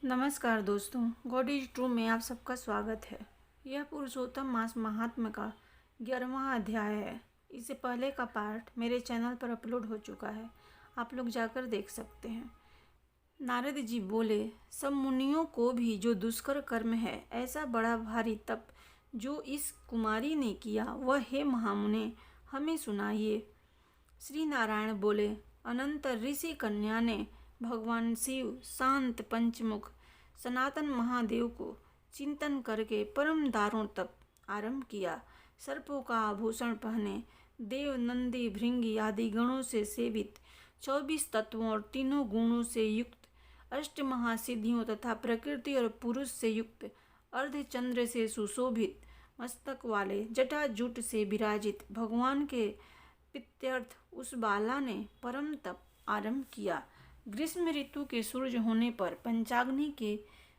नमस्कार दोस्तों, God is true में आप सबका स्वागत है। यह पुरुषोत्तम मास महात्म्य का 11वां अध्याय है। इससे पहले का पार्ट मेरे चैनल पर अपलोड हो चुका है, आप लोग जाकर देख सकते हैं। नारद जी बोले, सब मुनियों को भी जो दुष्कर कर्म है, ऐसा बड़ा भारी तप जो इस कुमारी ने किया, वह हे महामुने हमें सुनाइए। श्री नारायण बोले, अनंत ऋषि कन्या ने भगवान शिव शांत पंचमुख सनातन महादेव को चिंतन करके परम दारुण तप आरंभ किया। सर्पों का आभूषण पहने, देव नंदी भृंगी आदि गणों से सेवित, 24 तत्वों और तीनों गुणों से युक्त, अष्ट महासिद्धियों तथा प्रकृति और पुरुष से युक्त, अर्धचंद्र से सुशोभित मस्तक वाले, जटाजूट से विराजित भगवान के पित्यर्थ उस बाला ने परम तप आरंभ किया। ग्रीष्म ऋतु के सूर्य होने पर पंचाग्नि के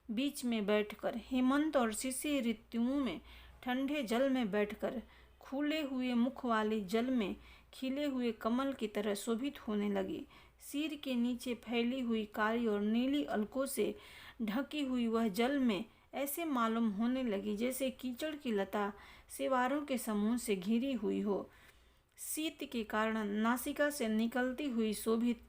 बीच में बैठकर, हेमंत और शिशिर ऋतुओं में ठंडे जल में बैठकर, खुले हुए मुख वाले जल में खिले हुए कमल की तरह शोभित होने लगी। सिर के नीचे फैली हुई काली और नीली अलकों से ढकी हुई वह जल में ऐसे मालूम होने लगी जैसे कीचड़ की लता सिवारों के समूह से घिरी हुई हो। शीत के कारण नासिका से निकलती हुई शोभित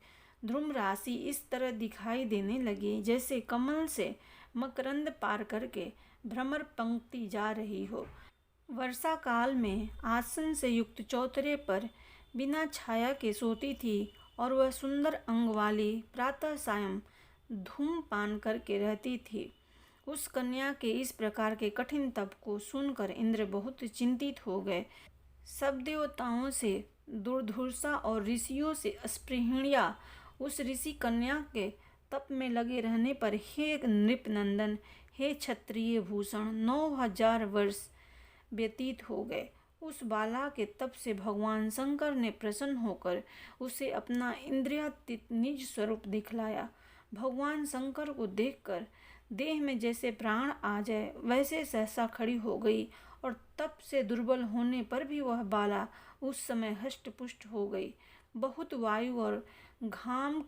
ध्रुम राशि इस तरह दिखाई देने लगी जैसे कमल से मकरंद पार करके भ्रमर पंक्ति जा रही हो। वर्षा काल में आसन से युक्त चौतरे पर बिना छाया के सोती थी और वह सुंदर अंग वाली प्रातः सायं धूमपान करके रहती थी। उस कन्या के इस प्रकार के कठिन तप को सुनकर इंद्र बहुत चिंतित हो गए। सब देवताओं से दुर्धुर्षा और ऋषियों से स्पृहणीया उस ऋषि कन्या के तप में लगे रहने पर, हे नृपनंदन, हे क्षत्रिय भूषण, 9000 वर्ष व्यतीत हो गए। उस बाला के तप से भगवान शंकर ने प्रसन्न होकर उसे अपना इंद्रियातीत निज स्वरूप दिखलाया। भगवान शंकर को देखकर देह में जैसे प्राण आ जाए वैसे सहसा खड़ी हो गई और तप से दुर्बल होने पर भी वह बाला उस समय हष्ट पुष्ट हो गई। बहुत वायु और घाम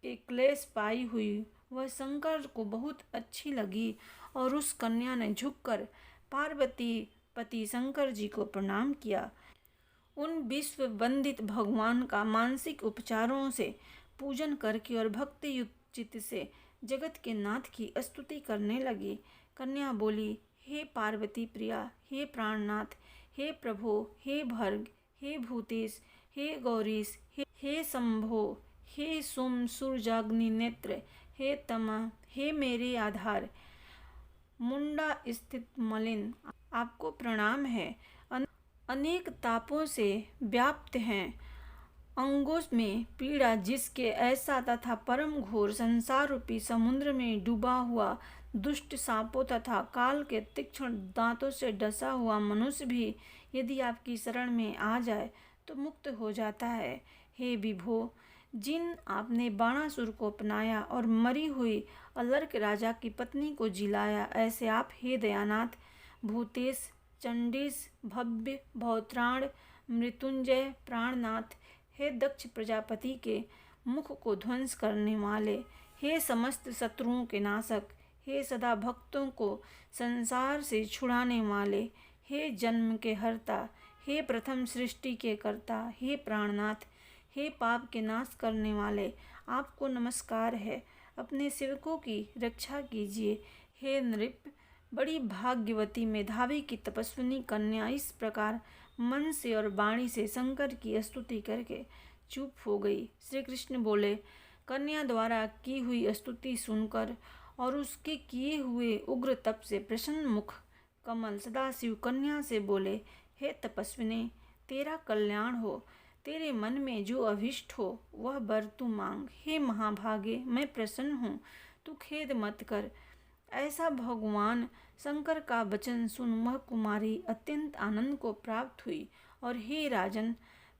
के क्लेश पाई हुई वह शंकर को बहुत अच्छी लगी और उस कन्या ने झुककर पार्वती पति शंकर जी को प्रणाम किया। उन विश्व वंदित भगवान का मानसिक उपचारों से पूजन करके और भक्ति युक्त चित्त से जगत के नाथ की स्तुति करने लगी। कन्या बोली, हे पार्वती प्रिया, हे प्राणनाथ, हे प्रभो, हे भर्ग, हे भूतेश, हे गौरीश, हे शंभो, हे सोम सूर्याग्नि नेत्र, हे तमा, हे मेरे आधार, मुंडा स्थित मलिन, आपको प्रणाम है। अनेक तापों से व्याप्त हैं, अंगों में पीड़ा जिसके ऐसा तथा परम घोर संसार रूपी समुद्र में डूबा हुआ दुष्ट सांपों तथा काल के तीक्ष्ण दांतों से डसा हुआ मनुष्य भी यदि आपकी शरण में आ जाए तो मुक्त हो जाता है। हे विभो, जिन आपने बाणासुर को अपनाया और मरी हुई अलर्क राजा की पत्नी को जिलाया, ऐसे आप हे दयानाथ, भूतेश, चंडीस, भव्य, भौत्राण, मृत्युंजय, प्राणनाथ, हे दक्ष प्रजापति के मुख को ध्वंस करने वाले, हे समस्त शत्रुओं के नाशक, हे सदा भक्तों को संसार से छुड़ाने वाले, हे जन्म के हर्ता, हे प्रथम सृष्टि के कर्ता, हे प्राणनाथ, हे पाप के नाश करने वाले, आपको नमस्कार है। अपने सेवकों की रक्षा कीजिए। हे नृप, बड़ी भाग्यवती मेधावी की तपस्विनी कन्या इस प्रकार मन से और वाणी से शंकर की स्तुति करके चुप हो गई। श्री कृष्ण बोले, कन्या द्वारा की हुई स्तुति सुनकर और उसके किए हुए उग्र तप से प्रसन्न मुख कमल सदाशिव कन्या से बोले, हे तपस्विनी, तेरा कल्याण हो। तेरे मन में जो अभिष्ट हो वह वर तू मांग। हे महाभागे, मैं प्रसन्न हूँ, तू खेद मत कर। ऐसा भगवान शंकर का वचन सुन वह कुमारी अत्यंत आनंद को प्राप्त हुई और हे राजन,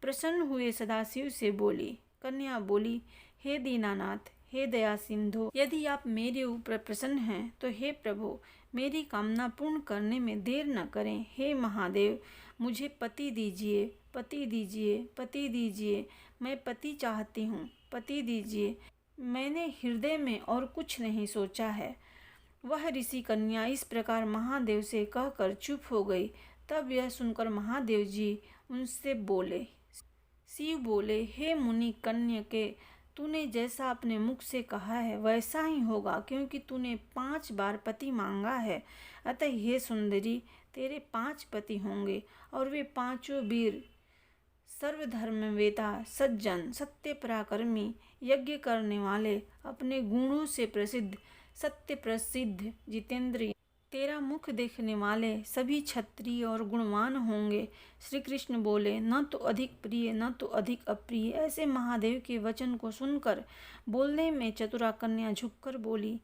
प्रसन्न हुए सदाशिव से बोली। कन्या बोली, हे दीनानाथ, हे दया सिंधु, यदि आप मेरे ऊपर प्रसन्न हैं तो हे प्रभु, मेरी कामना पूर्ण करने में देर न करें। हे महादेव, मुझे पति दीजिए, पति दीजिए, पति दीजिए, मैं पति चाहती हूँ, पति दीजिए। मैंने हृदय में और कुछ नहीं सोचा है। वह ऋषि कन्या इस प्रकार महादेव से कहकर चुप हो गई। तब यह सुनकर महादेव जी उनसे बोले। शिव बोले, हे मुनि कन्या के, तूने जैसा अपने मुख से कहा है वैसा ही होगा, क्योंकि तूने 5 बार पति मांगा है। अतः हे सुंदरी, तेरे 5 पति होंगे, और वे पांचों वीर, सर्वधर्मवेता, सज्जन, सत्य पराक्रमी, यज्ञ करने वाले, अपने गुणों से प्रसिद्ध, सत्य प्रसिद्ध, जितेंद्रिय, तेरा मुख देखने वाले सभी क्षत्रिय और गुणवान होंगे। श्री कृष्ण बोले, न तो अधिक प्रिय न तो अधिक अप्रिय। ऐसे महादेव के वचन को सुनकर बोलने में चतुरा कन्या झुककर बोली।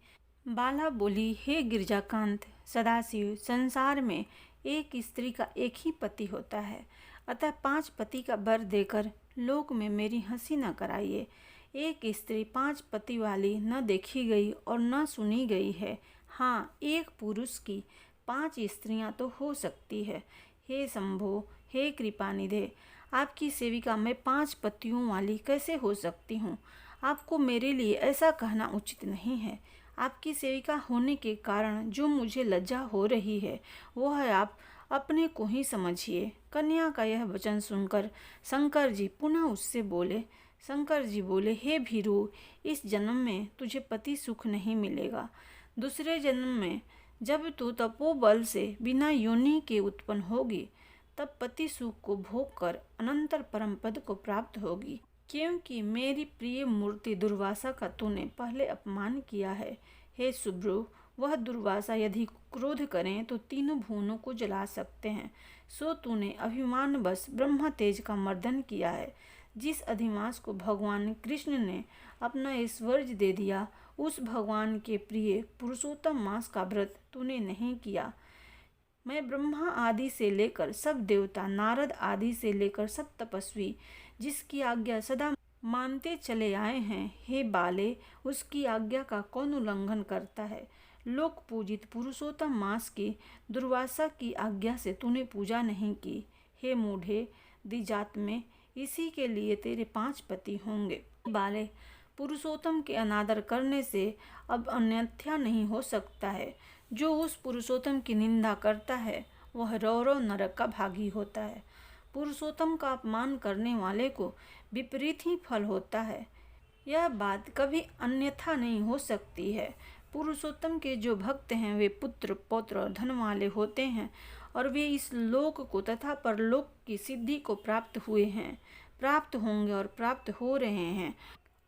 बाला बोली, हे गिरजाकांत सदाशिव, संसार में एक स्त्री का एक ही पति होता है, अतः 5 पति का वर देकर लोक में मेरी हंसी न कराइए। एक स्त्री 5 पति वाली न देखी गई और न सुनी गई है। हाँ, एक पुरुष की 5 स्त्रियां तो हो सकती है। हे शंभो, हे कृपानिधे, आपकी सेविका मैं 5 पतियों वाली कैसे हो सकती हूँ? आपको मेरे लिए ऐसा कहना उचित नहीं है। आपकी सेविका होने के कारण जो मुझे लज्जा हो रही है वो है आप अपने को ही समझिए। कन्या का यह वचन सुनकर शंकर जी पुनः उससे बोले। शंकर जी बोले, हे भीरु, इस जन्म में तुझे पति सुख नहीं मिलेगा। दूसरे जन्म में जब तू तपोबल से बिना योनि के उत्पन्न होगी, तब पति सुख को भोग कर अनंतर परम पद को प्राप्त होगी, क्योंकि मेरी प्रिय मूर्ति दुर्वासा का तूने पहले अपमान किया है। हे सुब्रु, वह दुर्वासा यदि क्रोध करें तो तीनों भुवनों को जला सकते हैं। सो तूने अभिमानवश ब्रह्म तेज का मर्दन किया है। जिस अधिमास को भगवान कृष्ण ने अपना ऐश्वर्य दे दिया, उस भगवान के प्रिय पुरुषोत्तम मास का व्रत तूने नहीं किया। मैं ब्रह्मा आदि से लेकर सब देवता, नारद आदि से लेकर सब तपस्वी जिसकी आज्ञा सदा मानते चले आए हैं, हे बाले, उसकी आज्ञा का कौन उल्लंघन करता है? लोक पूजित पुरुषोत्तम मास की दुर्वासा की आज्ञा से तूने पूजा नहीं की। हे मूढ़े, द्विजात में इसी के लिए तेरे 5 पति होंगे। बाले, पुरुषोत्तम के अनादर करने से अब अन्यथा नहीं हो सकता है। जो उस पुरुषोत्तम की निंदा करता है वह रौरव नरक का भागी होता है। पुरुषोत्तम का अपमान करने वाले को विपरीत ही फल होता है। यह बात कभी अन्यथा नहीं हो सकती है। पुरुषोत्तम के जो भक्त हैं वे पुत्र, पौत्र और धन वाले होते हैं, और वे इस लोक को तथा परलोक की सिद्धि को प्राप्त हुए हैं, प्राप्त होंगे और प्राप्त हो रहे हैं।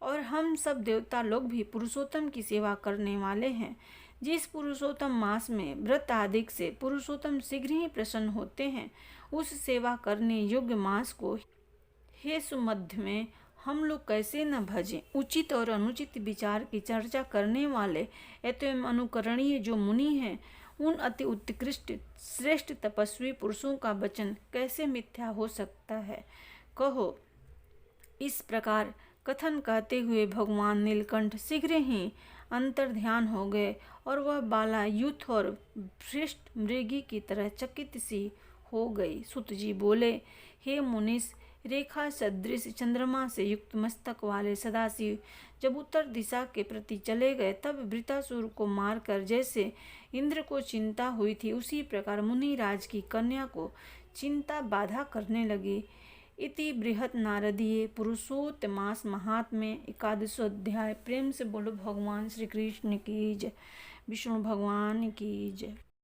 और हम सब देवता लोग भी पुरुषोत्तम की सेवा करने वाले हैं। जिस पुरुषोत्तम मास में व्रत आदि से पुरुषोत्तम शीघ्र ही प्रसन्न होते हैं, उस सेवा करने योग्य मास को हे सुमध्य में हम लोग कैसे न भजें। उचित और अनुचित विचार की चर्चा करने वाले एवं अनुकरणीय जो मुनि हैं, उन अति उत्कृष्ट श्रेष्ठ तपस्वी पुरुषों का वचन कैसे मिथ्या हो सकता है? कहो। इस प्रकार कथन कहते हुए भगवान नीलकंठ शीघ्र ही अंतर्ध्यान हो गए, और वह बाला यूथ और भ्रष्ट मृगी की तरह चकित सी हो गई। सुत जी बोले, हे मुनीश, रेखा सदृश चंद्रमा से युक्त मस्तक वाले सदाशिव जब उत्तर दिशा के प्रति चले गए, तब वृतासुर को मारकर जैसे इंद्र को चिंता हुई थी, उसी प्रकार मुनिराज की कन्या को चिंता बाधा करने लगी। इति बृहत् नारदीय पुरुषोत्तमास महात्म्य 11वां अध्याय। प्रेम से बोलो भगवान श्री कृष्ण की जय, विष्णु भगवान की जय।